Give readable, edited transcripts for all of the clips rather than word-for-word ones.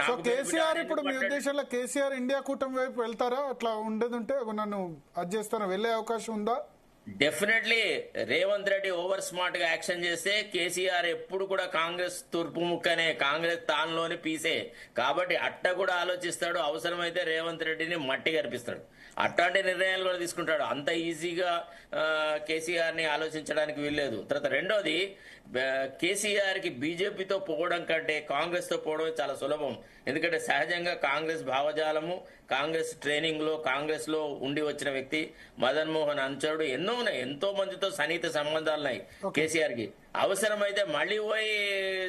So నాకు కేసీఆర్ ఇప్పుడు మీ ఉద్దేశంలో కేసీఆర్ ఇండియా కూటమి వైపు వెళ్తారా? అట్లా ఉండేది ఉంటే నన్ను అది చేస్తారా, వెళ్లే అవకాశం ఉందా? Definitely Revanth Reddy over smart గా యాక్షన్ చేస్తే కేసీఆర్ ఎప్పుడు కూడా కాంగ్రెస్ తూర్పు ముక్కనే, కాంగ్రెస్ తానులోని పీసే కాబట్టి అట్ట కూడా ఆలోచిస్తాడు. అవసరమైతే రేవంత్ రెడ్డిని మట్టి కనిపిస్తాడు. అట్లాంటి నిర్ణయాలు కూడా తీసుకుంటాడు. అంత ఈజీగా కేసీఆర్ ని ఆలోచించడానికి వీల్లేదు. తర్వాత రెండోది, కేసీఆర్ కి బీజేపీతో పోవడం కంటే కాంగ్రెస్ తో పోవడం చాలా సులభం. ఎందుకంటే సహజంగా కాంగ్రెస్ భావజాలము, కాంగ్రెస్ ట్రైనింగ్ లో, కాంగ్రెస్ లో ఉండి వచ్చిన వ్యక్తి మదన్ మోహన్ అనుచరుడు, ఎన్నో ఉన్నాయి. ఎంతో మందితో సన్నిహిత సంబంధాలు ఉన్నాయి కేసీఆర్ కి. అవసరమైతే మళ్ళీ పోయి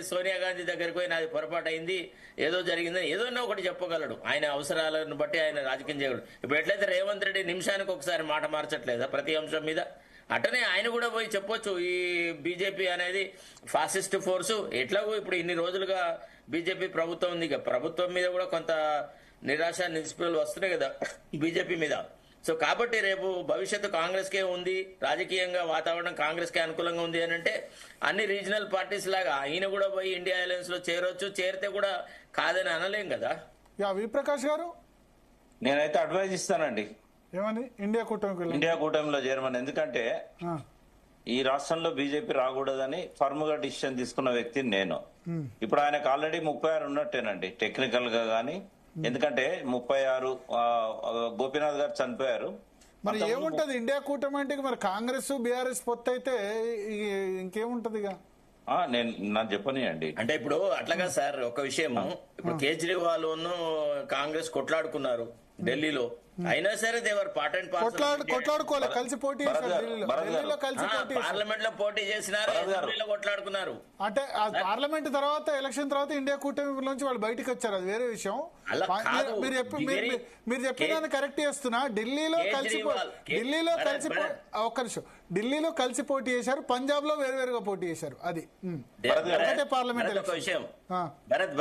సోనియా గాంధీ దగ్గరికి పోయి నాది పొరపాటు అయింది, ఏదో జరిగిందని ఏదోన్నా ఒకటి చెప్పగలడు. ఆయన అవసరాలను బట్టి ఆయన రాజకీయం చేయగలడు. ఇప్పుడు ఎట్లయితే రేవంత్ రెడ్డి నిమిషానికి ఒకసారి మాట మార్చట్లేదా ప్రతి అంశం మీద, అట్టనే ఆయన కూడా పోయి చెప్పొచ్చు ఈ బీజేపీ అనేది ఫాసిస్ట్ ఫోర్సు. ఎట్లాగో ఇప్పుడు ఇన్ని రోజులుగా బీజేపీ ప్రభుత్వం ఉంది, ప్రభుత్వం మీద కూడా కొంత నిరాశ నిస్పృహలు వస్తున్నాయి కదా బీజేపీ మీద. సో కాబట్టి రేపు భవిష్యత్తు కాంగ్రెస్ కే ఉంది, రాజకీయంగా వాతావరణం కాంగ్రెస్ కే అనుకూలంగా ఉంది అని అంటే అన్ని రీజనల్ పార్టీస్ లాగా ఆయన కూడా పోయి ఇండియా అలయన్స్ లో చేరొచ్చు. చేరితే కూడా కాదని అనలేం కదా. వి ప్రకాష్ గారు, నేనైతే అడ్వైజ్ ఇస్తానండి, ఏమని ఇండియా కూటమిలో చేరమని. ఎందుకంటే ఈ రాష్ట్రంలో బీజేపీ రాకూడదని ఫర్మ్ గా డిసిషన్ తీసుకున్న వ్యక్తిని నేను. ఇప్పుడు ఆయనకు ఆల్రెడీ 36 ఉన్నట్టేనండి టెక్నికల్ గా గానీ. ఎందుకంటే 36 గోపీనాథ్ గారు చనిపోయారు. మరి ఏముంటది ఇండియా కూటమి అంటే? మరి కాంగ్రెస్ బీఆర్ఎస్ పొత్తు అయితే ఇంకేముంటది? నాకు చెప్పనియండి. అంటే ఇప్పుడు అట్లాగా సార్, ఒక విషయం, ఇప్పుడు కేజ్రీవాల్ కాంగ్రెస్ కొట్లాడుకున్నారు ఢిల్లీలో, అయినా సరే దేవర్ పార్ట్ అండ్ కొట్లాడుకోవాలి, కలిసి పోటీ పార్లమెంట్ లో పోటీ చేసినారు, అసెంబ్లీలో కొట్లాడుకున్నారు. అంటే పార్లమెంట్ తర్వాత ఎలక్షన్ తర్వాత ఇండియా కూటమి నుంచి వాళ్ళు బయటకు వచ్చారు, అది వేరే విషయం. మీరు చెప్పిన కరెక్ట్ చేస్తున్నా. ఢిల్లీలో కలిసి పోటీ చేశారు, పంజాబ్ లో వేరువేరుగా పోటీ చేశారు. అది పార్లమెంట్ విషయం. Bharat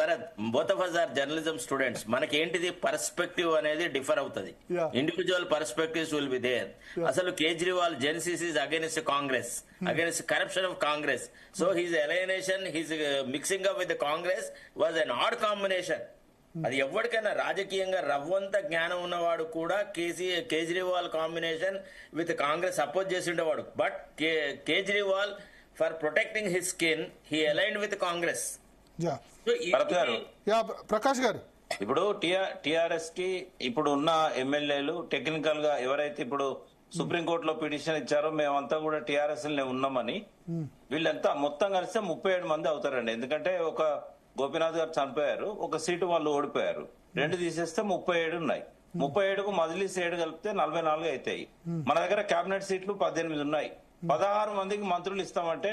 both of us are journalism students. మనకేంటిది పర్స్పెక్టివ్ అనేది డిఫర్ అవుతుంది. Individual perspectives will be there. అసలు Kejriwal genesis is against Congress, against corruption of Congress. So his alienation, his mixing up with Congress was an odd combination. అది ఎవరికైనా రాజకీయంగా రవ్వంత జ్ఞానం ఉన్నవాడు కూడా Kejriwal combination with Congress support చేసి ఉండేవాడు. But Kejriwal for protecting his skin he aligned with Congress. Prakash గారు, ఇప్పుడు టిఆర్ఎస్ కి ఇప్పుడు ఉన్న ఎమ్మెల్యేలు టెక్నికల్ గా ఎవరైతే ఇప్పుడు సుప్రీంకోర్టులో పిటిషన్ ఇచ్చారో మేమంతా కూడా టిఆర్ఎస్ ఉన్నామని, వీళ్ళంతా మొత్తం కలిస్తే 37 మంది అవుతారండి. ఎందుకంటే ఒక గోపీనాథ్ గారు చనిపోయారు, ఒక సీటు వాళ్ళు ఓడిపోయారు, 2 తీసేస్తే 37 ఉన్నాయి. 37కు మజిలీస్ 7 కలిపితే 44 అవుతాయి. మన దగ్గర కేబినెట్ సీట్లు 18 ఉన్నాయి. 16 మందికి మంత్రులు ఇస్తామంటే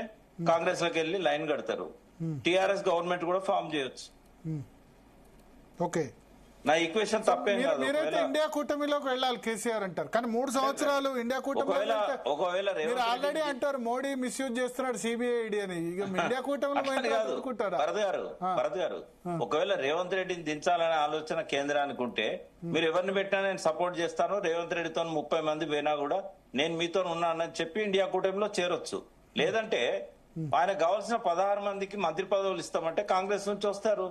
కాంగ్రెస్ లోకి వెళ్ళి లైన్ కడతారు. టిఆర్ఎస్ గవర్నమెంట్ కూడా ఫామ్ చేయొచ్చు. ఓకే, నా ఈక్వేషన్ తప్పేం కాదు. మీరైతే ఇండియా కూటమిలోకి వెళ్ళాలి కేసీఆర్ అంటారు, కానీ 3 సంవత్సరాలు ఇండియా కూటమి మీరు ఆల్రెడీ అంటారు మోడీ మిస్యూజ్ చేస్తున్నాడు సిబిఐడి అని. ఇక ఇండియా కూటమిలో భరత్ గారు, ఒకవేళ రేవంత్ రెడ్డిని దించాలనే ఆలోచన కేంద్రానికి ఉంటే మీరు ఎవరిని పెట్టినా నేను సపోర్ట్ చేస్తాను, రేవంత్ రెడ్డితో 30 మంది పోయినా కూడా నేను మీతో ఉన్నానని చెప్పి ఇండియా కూటమిలో చేరొచ్చు. లేదంటే ఆయనకు కావాల్సిన 16 మందికి మంత్రి పదవులు ఇస్తామంటే కాంగ్రెస్ నుంచి వస్తారు.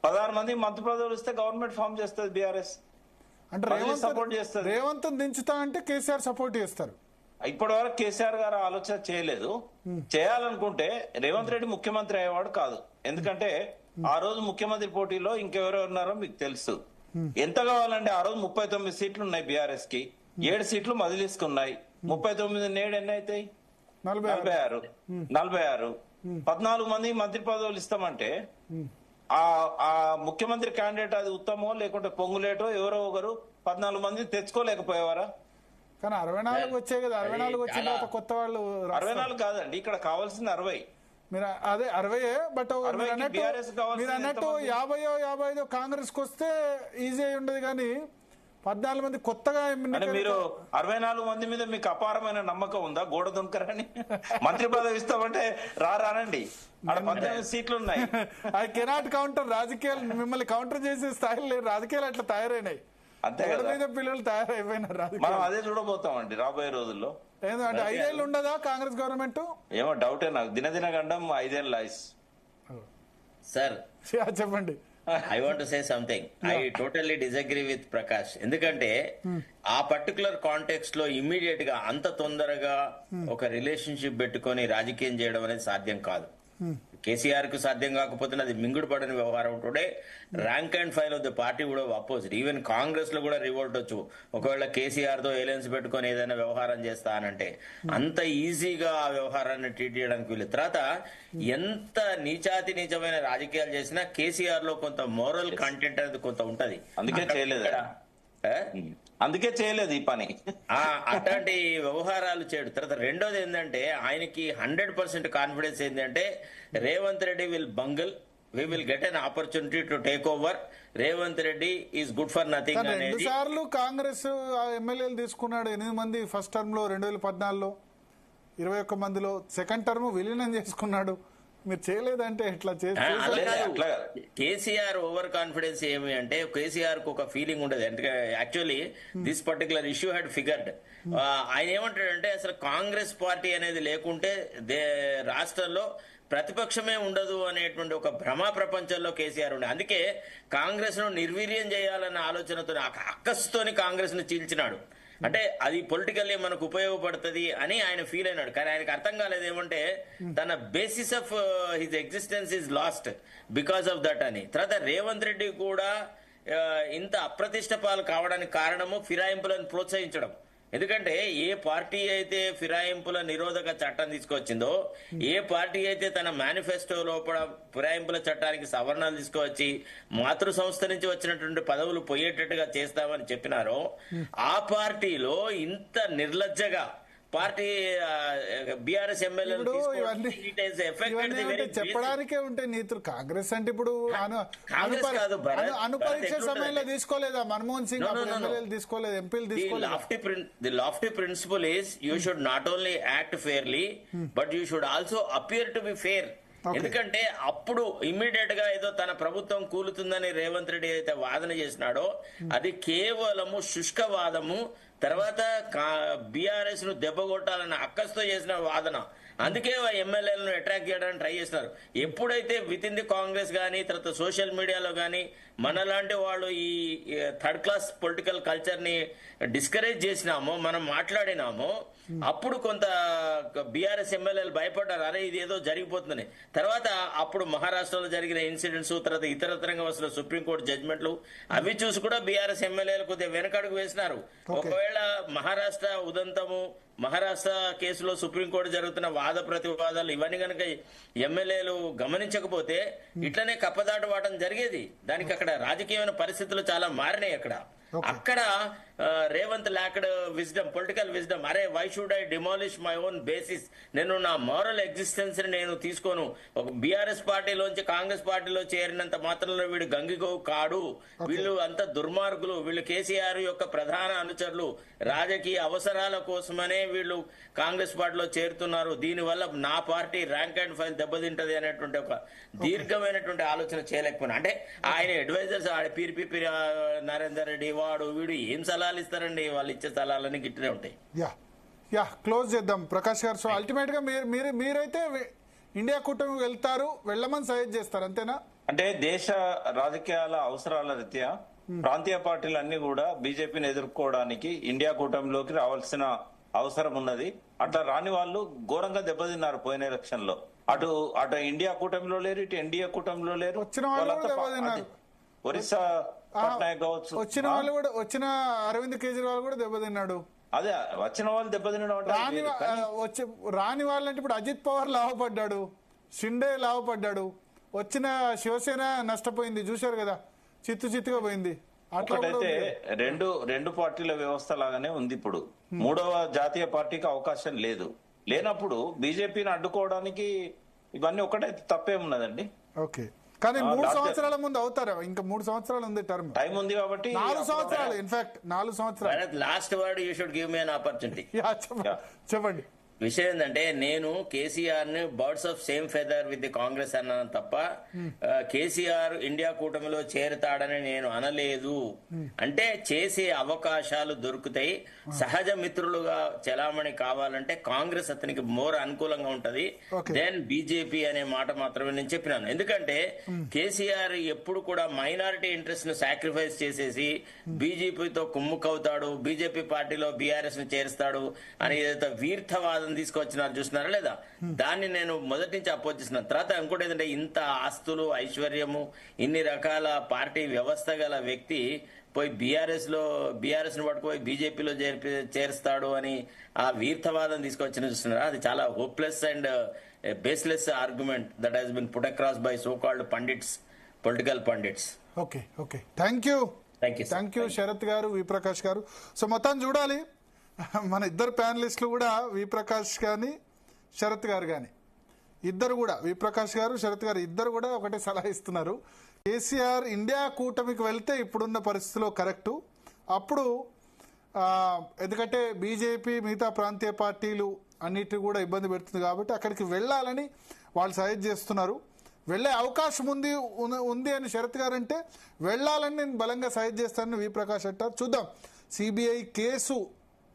16 మంది మంత్రి పదవులు ఇస్తే గవర్నమెంట్ ఫామ్ చేస్తుంది బీఆర్ఎస్. అంటే సపోర్ట్ చేస్తుంది. రేవంత్ దించుతా అంటే కేసీఆర్ సపోర్ట్ చేస్తారు. ఇప్పటి వరకు కేసీఆర్ గారు ఆలోచన చేయలేదు. చేయాలనుకుంటే రేవంత్ రెడ్డి ముఖ్యమంత్రి అయ్యేవాడు కాదు. ఎందుకంటే ఆ రోజు ముఖ్యమంత్రి పోటీలో ఇంకెవరో ఉన్నారో మీకు తెలుసు. ఎంత కావాలంటే ఆ రోజు 39 సీట్లు ఉన్నాయి బీఆర్ఎస్ కి, 7 సీట్లు మజిలీస్ కు ఉన్నాయి. 39 నేడు ఎన్ని అవుతాయి? 46. 14 మంది మంత్రి పదవులు ఇస్తామంటే ఆ ముఖ్యమంత్రి క్యాండిడేట్ అది ఉత్తమో లేకుంటే పొంగులేటో ఎవరో ఒకరు 14 మంది తెచ్చుకోలేకపోయేవారా? కానీ 64 వచ్చాయి కదా. 64 వచ్చిన తర్వాత కొత్త వాళ్ళు 64 కాదండి, ఇక్కడ కావాల్సింది 60. మీరు అదే 60. బట్ మీరు అన్నట్టు 50-55 కాంగ్రెస్ కు వస్తే ఈజీ అయి ఉండదు. కానీ 14 మంది కొత్తగా మీరు 64 మంది మీద మీకు అపారమైన నమ్మకం ఉందా? గోడ దుంకరని మంత్రి పదవి ఇస్తామంటే రానండి. 18 సీట్లు ఉన్నాయి. I cannot counter. రాజకీయాలు మిమ్మల్ని కౌంటర్ చేసే స్థాయిలో లేరు. రాజకీయాలు అట్లా తయారైనాయి. అంతే మీద పిల్లలు తయారైపోయినారు. మనం అదే చూడబోతామండి రాబోయే రోజుల్లో. ఏంటంటే 5 ఏళ్ళు ఉండదా కాంగ్రెస్ గవర్నమెంట్? ఏమో డౌటే నాకు. దినదిన గండం 5 ఏళ్ళ ఆయుష్. సార్ చెప్పండి. I want to say something. I totally disagree with Prakash. ఎందుకంటే ఆ పర్టికులర్ కాంటెక్స్ట్ లో ఇమ్మీడియట్ గా అంత తొందరగా ఒక రిలేషన్షిప్ పెట్టుకొని రాజకీయం చేయడం అనేది సాధ్యం కాదు. కేసీఆర్ కు సాధ్యం కాకపోతే అది మింగుడు పడని వ్యవహారం. Today rank and file of the party కూడా అపోజిట్. ఈవెన్ కాంగ్రెస్ లో కూడా రివోల్ట్ వచ్చు ఒకవేళ కేసీఆర్ తో ఎలయన్స్ పెట్టుకొని ఏదైనా వ్యవహారం చేస్తానంటే. అంత ఈజీగా ఆ వ్యవహారాన్ని ట్రీట్ చేయడానికి వీళ్ళు. తర్వాత ఎంత నీచాతి నీచమైన రాజకీయాలు చేసినా కేసీఆర్ లో కొంత మోరల్ కంటెంట్ అనేది కొంత ఉంటది. అందుకే చేయలేదు అందుకే చేయలేదు ఈ పని. అట్లాంటి వ్యవహారాలు చేయడు. తర్వాత రెండోది ఏంటంటే ఆయనకి 100% కాన్ఫిడెన్స్ ఏంటంటే Revanth Reddy will bungle, we will get an opportunity to take over, Revanth Reddy is good for nothing అనేది. 2 సార్లు కాంగ్రెస్ ఎమ్మెల్యేలు తీసుకున్నాడు. 8 మంది ఫస్ట్ టర్మ్ లో 2014లో, 21 మందిలో సెకండ్ టర్మ్ విలీనం చేసుకున్నాడు. మీరు చేయలేదంటే ఎట్లా కేసీఆర్ ఓవర్ కాన్ఫిడెన్స్ ఏమి అంటే కేసీఆర్ కు ఒక ఫీలింగ్ ఉండదు. అంటే actually this particular issue had figured. ఆయన ఏమంటాడంటే అసలు కాంగ్రెస్ పార్టీ అనేది లేకుంటే రాష్ట్రంలో ప్రతిపక్షమే ఉండదు అనేటువంటి ఒక భ్రమ ప్రపంచంలో కేసీఆర్ ఉండే. అందుకే కాంగ్రెస్ ను నిర్వీర్యం చేయాలన్న ఆలోచనతో అక్కసుతోని కాంగ్రెస్ ను చీల్చినాడు. అంటే అది పొలిటికల్లీ మనకు ఉపయోగపడుతుంది అని ఆయన ఫీల్ అయినాడు. కానీ ఆయనకు అర్థం కాలేదు ఏమంటే తన basis of his existence is lost because of that అని. తర్వాత రేవంత్ రెడ్డి కూడా ఇంత అప్రతిష్ట పాలు కావడానికి కారణము ఫిరాయింపులను ప్రోత్సహించడం. ఎందుకంటే ఏ పార్టీ అయితే ఫిరాయింపుల నిరోధక చట్టం తీసుకొచ్చిందో, ఏ పార్టీ అయితే తన మేనిఫెస్టో లోపల ఫిరాయింపుల చట్టానికి సవరణలు తీసుకువచ్చి మాతృ సంస్థ నుంచి వచ్చినటువంటి పదవులు పోయేటట్టుగా చేస్తామని చెప్పినారో, ఆ పార్టీలో ఇంత నిర్లజ్జగా పార్టీ బీఆర్ఎస్ ఎమ్మెల్యేలు చెప్పడానికే ఉంటే నీతులు. కాంగ్రెస్ అంటే ఇప్పుడు అనుపరీక్ష సమయంలో తీసుకోలేదా మన్మోహన్ సింగ్ ఎమ్మెల్యేలు తీసుకోలేదు, ఎంపీలు తీసుకోలేదు. The lofty principal is you should not only act fairly but you should also appear to be fair. ఎందుకంటే అప్పుడు ఇమ్మీడియట్ గా ఏదో తన ప్రభుత్వం కూలుతుందని రేవంత్ రెడ్డి అయితే వాదన చేసినాడో అది కేవలము శుష్కవాదము. తర్వాత బీఆర్ఎస్ ను దెబ్బగొట్టాలన్న అక్కస్తో చేసిన వాదన. అందుకే ఎమ్మెల్యేలను అట్రాక్ట్ చేయడానికి ట్రై చేస్తున్నారు. ఎప్పుడైతే విత్ ఇన్ ది కాంగ్రెస్ గానీ తర్వాత సోషల్ మీడియాలో గానీ మనలాంటి వాళ్ళు ఈ థర్డ్ క్లాస్ పొలిటికల్ కల్చర్ ని డిస్కరేజ్ చేసినామో, మనం మాట్లాడినామో, అప్పుడు కొంత బీఆర్ఎస్ ఎమ్మెల్యేలు భయపడ్డారు, అరే ఇది ఏదో జరిగిపోతుందని. తర్వాత అప్పుడు మహారాష్ట్రలో జరిగిన ఇన్సిడెంట్స్, తర్వాత ఇతరత్రంగా వస్తున్న సుప్రీంకోర్టు జడ్జిమెంట్లు అవి చూసి కూడా బీఆర్ఎస్ ఎమ్మెల్యేలు కొద్దిగా వెనకడుగు వేసినారు. ఒకవేళ మహారాష్ట్ర ఉదంతము, మహారాష్ట్ర కేసులో సుప్రీంకోర్టు జరుగుతున్న వాద ప్రతివాదాలు ఇవన్నీ కనుక ఎమ్మెల్యేలు గమనించకపోతే ఇట్లనే కప్పదాటు వాటం జరిగేది. దానికి అక్కడ రాజకీయమైన పరిస్థితులు చాలా మారినాయి. అక్కడ Revanth lacked wisdom, political wisdom. అరే why should I demolish my own basis, నేను నా మోరల్ ఎగ్జిస్టెన్స్ ని నేను తీసుకోను. ఒక బీఆర్ఎస్ పార్టీలోంచి కాంగ్రెస్ పార్టీలో చేరినంత మాత్రంలో వీడు గంగిగోవు కాడు, వీళ్ళు అంత దుర్మార్గులు, వీళ్ళు కేసీఆర్ యొక్క ప్రధాన అనుచరులు, రాజకీయ అవసరాల కోసమనే వీళ్ళు కాంగ్రెస్ పార్టీలో చేరుతున్నారు, దీనివల్ల నా పార్టీ ర్యాంక్ అండ్ ఫైల్ దెబ్బతింటది అనేటువంటి ఒక దీర్ఘమైనటువంటి ఆలోచన చేయలేకపోయినా. అంటే ఆయన అడ్వైజర్స్ పీరి నరేందర్ రెడ్డి వాడు వీడు ఏం సలహాలు ఇస్తారండి, వాళ్ళు ఇచ్చే సలహాలన్నీ గిట్లనే ఉంటాయి. క్లోజ్ చేద్దాం ప్రకాష్ గారు. సో అల్టిమేట్ గా మీరైతే ఇండియా కూటమి వెళ్తారు, వెళ్ళమని సజెస్ట్ చేస్తారు అంతేనా? అంటే దేశ రాజకీయాల అవసరాల రీత్యా ప్రాంతీయ పార్టీలు అన్ని కూడా బీజేపీని ఎదుర్కోవడానికి ఇండియా కూటమిలోకి రావాల్సిన అవసరం ఉన్నది. అట్లా రాని వాళ్ళు ఘోరంగా దెబ్బతిన్నారు పోయిన ఎలక్షన్ లో. అటు ఇండియా కూటమిలో లేరు, ఇటు ఎన్డీఏ కూటమిలో లేరు. ఒరిస్సా పట్నాయక్ కావచ్చు, వచ్చిన అరవింద్ కేజ్రీవాల్ కూడా దెబ్బతిన్నాడు. అదే వచ్చిన వాళ్ళు దెబ్బతినడం. రాని వాళ్ళంటే ఇప్పుడు అజిత్ పవార్ లాభపడ్డాడు, షిండే లాభపడ్డాడు, వచ్చిన శివసేన నష్టపోయింది, చూశారు కదా, చిత్తుగా పోయింది. అట్లయితే రెండు పార్టీల వ్యవస్థ లాగానే ఉంది. ఇప్పుడు మూడవ జాతీయ పార్టీకి అవకాశం లేదు. లేనప్పుడు బీజేపీని అడ్డుకోవడానికి ఇవన్నీ ఒకటే తప్పేమున్నదండి. ఓకే, కానీ 3 సంవత్సరాల ముందు అవుతారా? ఇంకా 3 సంవత్సరాలు ఉంది, టర్మ్ టైం ఉంది కాబట్టి 4 సంవత్సరాలు. ఇన్ఫాక్ట్ 4 సంవత్సరాలు. Last word you should give me an opportunity. చెప్పండి. విషయం ఏంటంటే నేను కేసీఆర్ ని birds of same feather with the Congress అన్నాను తప్ప కేసీఆర్ ఇండియా కూటమిలో చేరుతాడని నేను అనలేదు. అంటే చేసే అవకాశాలు దొరుకుతాయి, సహజ మిత్రులుగా చలామణి కావాలంటే కాంగ్రెస్ అతనికి మోర్ అనుకూలంగా ఉంటది దెన్ బీజేపీ అనే మాట మాత్రమే నేను చెప్పినాను. ఎందుకంటే కేసీఆర్ ఎప్పుడు కూడా మైనారిటీ ఇంట్రెస్ట్ ను సాక్రిఫైస్ చేసేసి బీజేపీతో కుమ్ముకవుతాడు, బీజేపీ పార్టీలో బీఆర్ఎస్ ను చేరుస్తాడు అని ఏదైతే వీర్థవాదం తీసుకొచ్చినారు చూస్తున్నారా లేదా, దాన్ని నేను మొదటి నుంచి అపోజ్ చేస్తున్నాను. తర్వాత ఇంకోటి ఏంటంటే ఇంత ఆస్తులు ఐశ్వర్యము ఇన్ని రకాల పార్టీ వ్యవస్థ గల వ్యక్తి పోయి బీఆర్ఎస్ ను పట్టుకుపోయి బీజేపీలో చేరుస్తాడు అని ఆ వీర్థవాదం తీసుకొచ్చిన చూస్తున్నారా, అది చాలా hopeless and baseless argument that has been put across by so called pundits, political pundits. Okay okay thank you Sharath garu, V Prakash గారు. సో మొత్తం చూడాలి, మన ఇద్దరు ప్యానలిస్టులు కూడా వి ప్రకాష్ కానీ శరత్ గారు కానీ ఇద్దరు కూడా, వి ప్రకాష్ గారు శరత్ గారు ఇద్దరు కూడా ఒకటే సలహా ఇస్తున్నారు. కేసీఆర్ ఇండియా కూటమికి వెళ్తే ఇప్పుడున్న పరిస్థితిలో కరెక్టు, అప్పుడు ఎందుకంటే బీజేపీ మిగతా ప్రాంతీయ పార్టీలు అన్నిటి కూడా ఇబ్బంది పెడుతుంది కాబట్టి అక్కడికి వెళ్ళాలని వాళ్ళు సజెస్ట్ చేస్తున్నారు. వెళ్లే అవకాశం ఉంది అని శరత్ గారు అంటే వెళ్ళాలని నేను బలంగా సజెస్ట్ చేస్తానని వి ప్రకాష్ అంటారు. చూద్దాం సిబిఐ కేసు